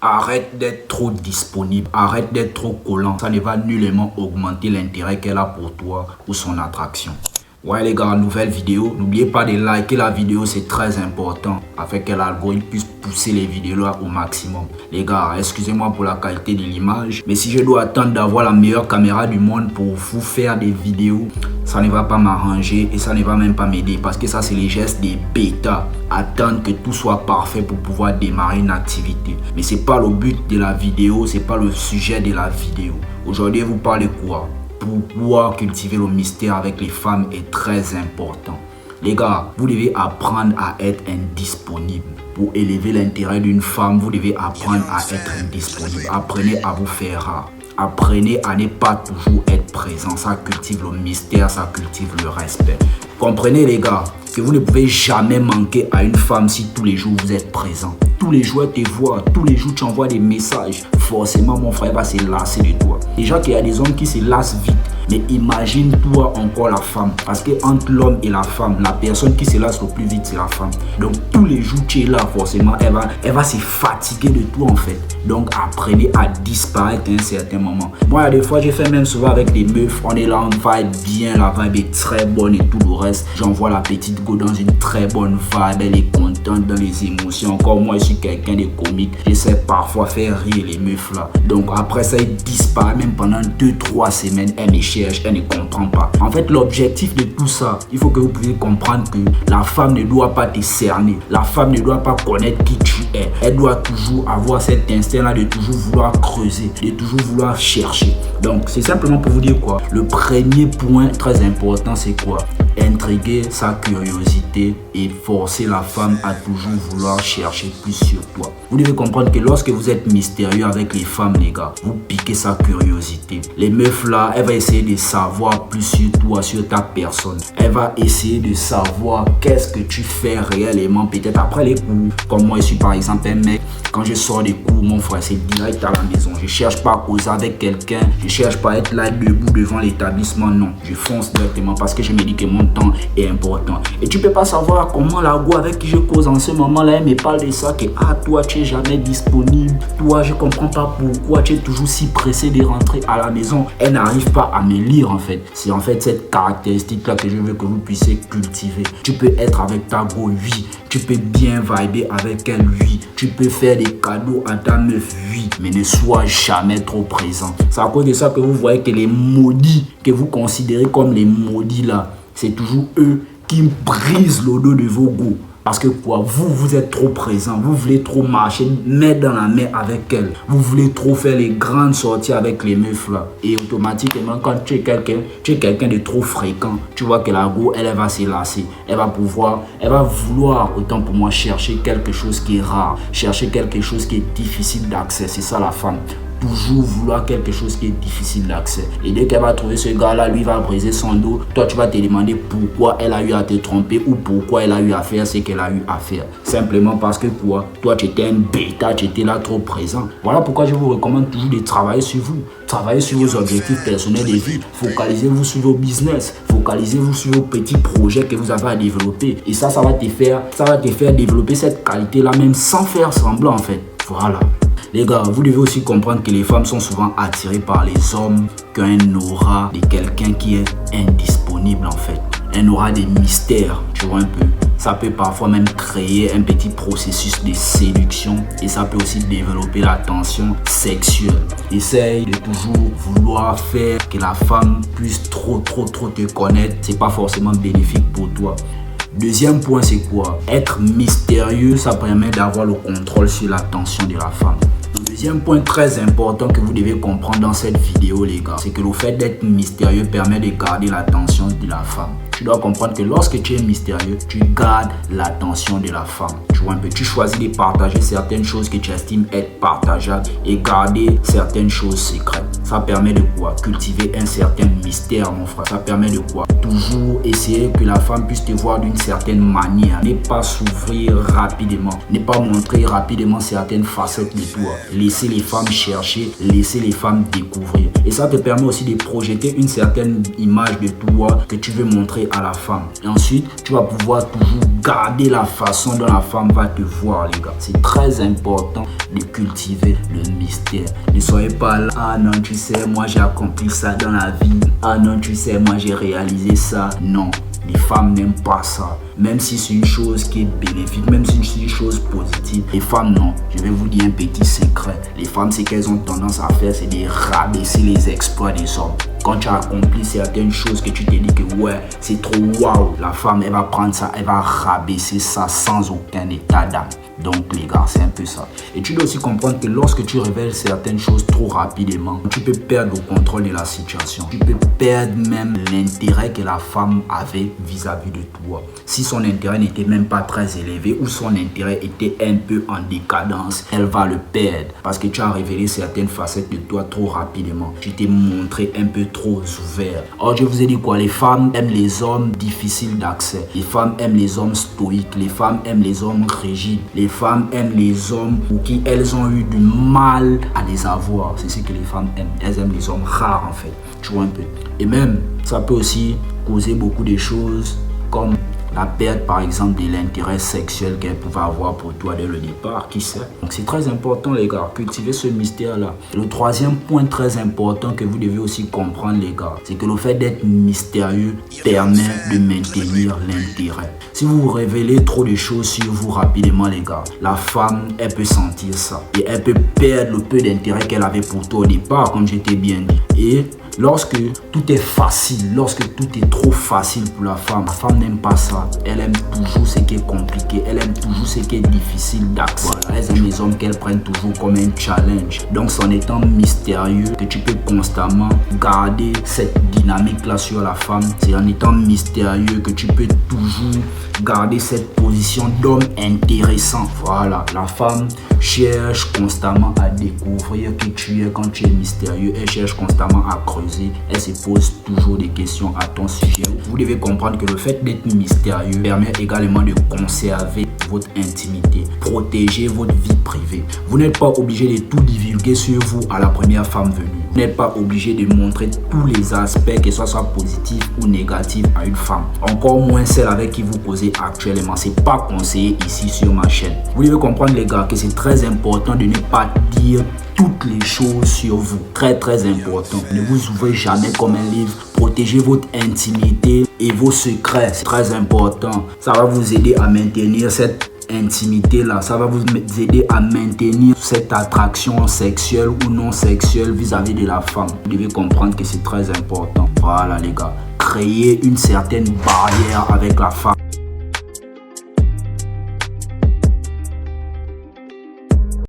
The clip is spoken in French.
Arrête d'être trop disponible, arrête d'être trop collant. Ça ne va nullement augmenter l'intérêt qu'elle a pour toi ou son attraction. Ouais les gars, nouvelle vidéo. N'oubliez pas de liker la vidéo, c'est très important afin que l'algorithme puisse pousser les vidéos là au maximum. Les gars, excusez-moi pour la qualité de l'image, mais si je dois attendre d'avoir la meilleure caméra du monde pour vous faire des vidéos, ça ne va pas m'arranger et ça ne va même pas m'aider parce que ça c'est les gestes des bêtas. Attendre que tout soit parfait pour pouvoir démarrer une activité. Mais c'est pas le but de la vidéo, c'est pas le sujet de la vidéo. Aujourd'hui, vous parlez quoi? Pour pouvoir cultiver le mystère avec les femmes est très important. Les gars, vous devez apprendre à être indisponible. Pour élever l'intérêt d'une femme, vous devez apprendre à être indisponible. Apprenez à vous faire rare. Apprenez à ne pas toujours être présent. Ça cultive le mystère, ça cultive le respect. Comprenez les gars, que vous ne pouvez jamais manquer à une femme si tous les jours vous êtes présent. Tous les jours elle te voit, tous les jours tu envoies des messages. Forcément mon frère va se lasser de toi. Déjà qu'il y a des hommes qui se lassent vite. Mais imagine-toi encore la femme. Parce que entre l'homme et la femme, la personne qui se lasse le plus vite, c'est la femme. Donc tous les jours tu es là, forcément, elle va se fatiguer de toi en fait. Donc apprenez à disparaître à un certain moment. Moi, des fois, j'ai fait même souvent avec des meufs. On est là, on va être bien, la vibe est très bonne et tout le reste. J'envoie la petite go dans une très bonne vibe. Elle est contente dans les émotions. Encore moi, je suis quelqu'un de comique. J'essaie parfois faire rire les meufs là. Donc après ça, elle disparaît même pendant 2-3 semaines. Elle me cherche, elle ne comprend pas. En fait, l'objectif de tout ça, il faut que vous puissiez comprendre que la femme ne doit pas te cerner. La femme ne doit pas connaître qui tu es. Elle doit toujours avoir cet instinct-là de toujours vouloir creuser, de toujours vouloir chercher. Donc, c'est simplement pour vous dire quoi. Le premier point très important, c'est quoi? Intriguer sa curiosité et forcer la femme à toujours vouloir chercher plus sur toi. Vous devez comprendre que lorsque vous êtes mystérieux avec les femmes, les gars, vous piquez sa curiosité. Les meufs là, elle va essayer de savoir plus sur toi, sur ta personne. Elle va essayer de savoir qu'est-ce que tu fais réellement, peut-être après les cours. Comme moi, je suis par exemple un mec, quand je sors des cours, mon frère, c'est direct à la maison. Je cherche pas à causer avec quelqu'un, je cherche pas à être là debout devant l'établissement, non. Je fonce directement parce que je me dis que mon temps est important. Et tu peux pas savoir comment la go avec qui je cause en ce moment-là, elle me parle de ça, que toi, tu es jamais disponible. Toi, je comprends pas pourquoi tu es toujours si pressé de rentrer à la maison. Elle n'arrive pas à me lire en fait. C'est en fait cette caractéristique-là que je veux que vous puissiez cultiver. Tu peux être avec ta go, oui. Tu peux bien vibrer avec elle, oui. Tu peux faire des cadeaux à ta meuf, oui. Mais ne sois jamais trop présent. C'est à cause de ça que vous voyez que les maudits, que vous considérez comme les maudits là, c'est toujours eux qui brisent le dos de vos goûts. Parce que quoi, vous êtes trop présent, vous voulez trop marcher, mettre dans la main avec elle. Vous voulez trop faire les grandes sorties avec les meufs là. Et automatiquement, quand tu es quelqu'un de trop fréquent, tu vois que la go, elle va se lasser. Elle va vouloir, autant pour moi, chercher quelque chose qui est rare, chercher quelque chose qui est difficile d'accès. C'est ça la femme. Toujours vouloir quelque chose qui est difficile d'accès. Et dès qu'elle va trouver ce gars-là, lui va briser son dos. Toi, tu vas te demander pourquoi elle a eu à te tromper ou pourquoi elle a eu à faire ce qu'elle a eu à faire. Simplement parce que quoi, toi, tu étais un bêta, tu étais là trop présent. Voilà pourquoi je vous recommande toujours de travailler sur vous. Travaillez sur vos objectifs personnels de vie. Focalisez-vous sur vos business. Focalisez-vous sur vos petits projets que vous avez à développer. Et ça va te faire développer cette qualité-là même sans faire semblant en fait. Voilà. Les gars, vous devez aussi comprendre que les femmes sont souvent attirées par les hommes qui ont un aura de quelqu'un qui est indisponible en fait. Un aura de mystère, tu vois un peu. Ça peut parfois même créer un petit processus de séduction et ça peut aussi développer la tension sexuelle. Essaye de toujours vouloir faire que la femme puisse trop te connaître. C'est pas forcément bénéfique pour toi. Deuxième point, c'est quoi? Être mystérieux, ça permet d'avoir le contrôle sur l'attention de la femme. Le deuxième point très important que vous devez comprendre dans cette vidéo, les gars, c'est que le fait d'être mystérieux permet de garder l'attention de la femme. Tu dois comprendre que lorsque tu es mystérieux, tu gardes l'attention de la femme. Tu vois un peu, tu choisis de partager certaines choses que tu estimes être partageables et garder certaines choses secrètes. Ça permet de quoi? Cultiver un certain mystère, mon frère. Ça permet de quoi? Toujours essayer que la femme puisse te voir d'une certaine manière. Ne pas s'ouvrir rapidement. Ne pas montrer rapidement certaines facettes de toi. Laisser les femmes chercher, laisser les femmes découvrir. Et ça te permet aussi de projeter une certaine image de toi que tu veux montrer à la femme. Et ensuite, tu vas pouvoir toujours garder la façon dont la femme va te voir, les gars. C'est très important de cultiver le mystère. Ne soyez pas là, ah non, tu sais, moi j'ai accompli ça dans la vie. Ah non, tu sais, moi j'ai réalisé ça. Non. Les femmes n'aiment pas ça. Même si c'est une chose qui est bénéfique, même si c'est une chose positive. Les femmes, non. Je vais vous dire un petit secret. Les femmes, ce qu'elles ont tendance à faire, c'est de rabaisser les exploits des hommes. Quand tu as accompli certaines choses que tu te dis que ouais, c'est trop waouh, la femme, elle va prendre ça, elle va rabaisser ça sans aucun état d'âme. Donc les gars, c'est un peu ça. Et tu dois aussi comprendre que lorsque tu révèles certaines choses trop rapidement, tu peux perdre le contrôle de la situation. Tu peux perdre même l'intérêt que la femme avait vis-à-vis de toi. Si son intérêt n'était même pas très élevé ou son intérêt était un peu en décadence, elle va le perdre parce que tu as révélé certaines facettes de toi trop rapidement. Tu t'es montré un peu trop ouvert. Or, je vous ai dit quoi? Les femmes aiment les hommes difficiles d'accès. Les femmes aiment les hommes stoïques. Les femmes aiment les hommes rigides. Les femmes aiment les hommes pour qui elles ont eu du mal à les avoir. C'est ce que les femmes aiment. Elles aiment les hommes rares en fait. Tu vois un peu. Et même, ça peut aussi causer beaucoup de choses comme la perte par exemple de l'intérêt sexuel qu'elle pouvait avoir pour toi dès le départ, qui sait. Donc c'est très important les gars, cultiver ce mystère là. Le troisième point très important que vous devez aussi comprendre les gars, c'est que le fait d'être mystérieux permet de maintenir l'intérêt. Si vous révélez trop de choses sur vous rapidement les gars, la femme elle peut sentir ça et elle peut perdre le peu d'intérêt qu'elle avait pour toi au départ, comme je t'ai bien dit. Et lorsque tout est facile, lorsque tout est trop facile pour la femme n'aime pas ça. Elle aime toujours ce qui est compliqué, elle aime toujours ce qui est difficile d'accès. Voilà, elle aime les hommes qu'elle prenne toujours comme un challenge. Donc c'est en étant mystérieux que tu peux constamment garder cette dynamique là sur la femme. C'est en étant mystérieux que tu peux toujours garder cette position d'homme intéressant. Voilà, la femme cherche constamment à découvrir qui tu es quand tu es mystérieux. Elle cherche constamment à creuser. Elle se pose toujours des questions à ton sujet. Vous devez comprendre que le fait d'être mystérieux permet également de conserver votre intimité, protéger votre vie privée. Vous n'êtes pas obligé de tout divulguer sur vous à la première femme venue. Vous n'êtes pas obligé de montrer tous les aspects, que ce soit positifs ou négatifs, à une femme. Encore moins celle avec qui vous causez actuellement. C'est pas conseillé ici sur ma chaîne. Vous devez comprendre les gars que c'est très important de ne pas dire toutes les choses sur vous. Très important. Ne vous ouvrez jamais comme un livre. Protégez votre intimité et vos secrets. C'est très important. Ça va vous aider à maintenir cette intimité là. Ça va vous aider à maintenir cette attraction sexuelle ou non sexuelle vis-à-vis de la femme. Vous devez comprendre que c'est très important. Voilà les gars. Créer une certaine barrière avec la femme.